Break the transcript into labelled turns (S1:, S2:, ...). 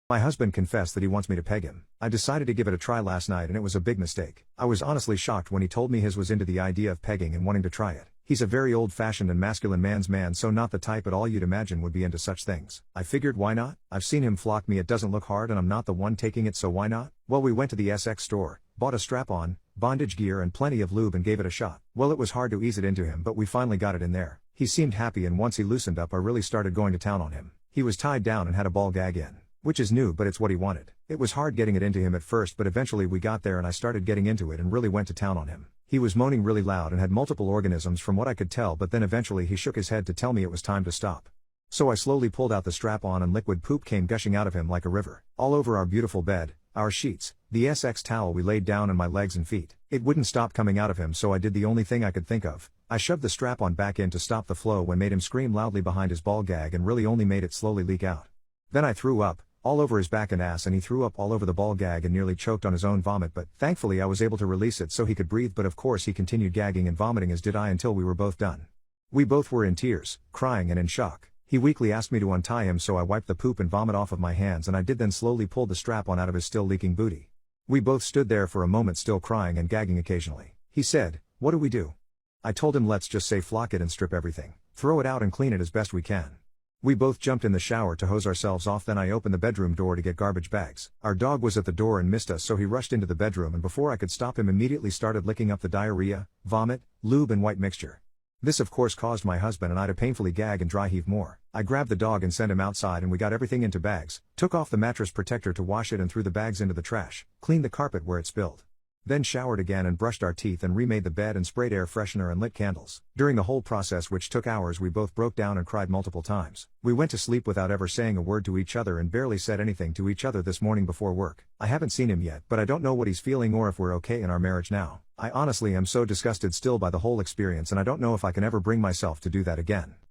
S1: My husband confessed that he wants me to peg him. I decided to give it a try last night and it was a big mistake. I was honestly shocked when he told me his was into the idea of pegging and wanting to try it. He's a very old-fashioned and masculine man's man, so not the type at all you'd imagine would be into such things. I figured, why not? I've seen him flock me, it doesn't look hard and I'm not the one taking it, so why not? Well, we went to the SX store, bought a strap-on, bondage gear and plenty of lube and gave it a shot. Well, it was hard to ease it into him, but we finally got it in there. He seemed happy and once he loosened up I really started going to town on him. He was tied down and had a ball gag in. Which is new, but it's what he wanted. It was hard getting it into him at first, but eventually we got there and I started getting into it and really went to town on him. He was moaning really loud and had multiple organisms from what I could tell, but then eventually he shook his head to tell me it was time to stop. So I slowly pulled out the strap-on and liquid poop came gushing out of him like a river. All over our beautiful bed, our sheets, the SX towel we laid down and my legs and feet. It wouldn't stop coming out of him, so I did the only thing I could think of. I shoved the strap-on back in to stop the flow when made him scream loudly behind his ball gag and really only made it slowly leak out. Then I threw up all over his back and ass and he threw up all over the ball gag and nearly choked on his own vomit, but thankfully I was able to release it so he could breathe, but of course he continued gagging and vomiting, as did I, until we were both done. We both were in tears, crying and in shock. He weakly asked me to untie him, so I wiped the poop and vomit off of my hands and I did, then slowly pulled the strap-on out of his still leaking booty. We both stood there for a moment still crying and gagging occasionally. He said, "What do we do?" I told him, let's just say flock it and strip everything. Throw it out and clean it as best we can. We both jumped in the shower to hose ourselves off, then I opened the bedroom door to get garbage bags. Our dog was at the door and missed us, so he rushed into the bedroom and before I could stop him immediately started licking up the diarrhea, vomit, lube and white mixture. This of course caused my husband and I to painfully gag and dry heave more. I grabbed the dog and sent him outside and we got everything into bags, took off the mattress protector to wash it and threw the bags into the trash, cleaned the carpet where it spilled. Then showered again and brushed our teeth and remade the bed and sprayed air freshener and lit candles. During the whole process, which took hours, we both broke down and cried multiple times. We went to sleep without ever saying a word to each other and barely said anything to each other this morning before work. I haven't seen him yet, but I don't know what he's feeling or if we're okay in our marriage now. I honestly am so disgusted still by the whole experience and I don't know if I can ever bring myself to do that again.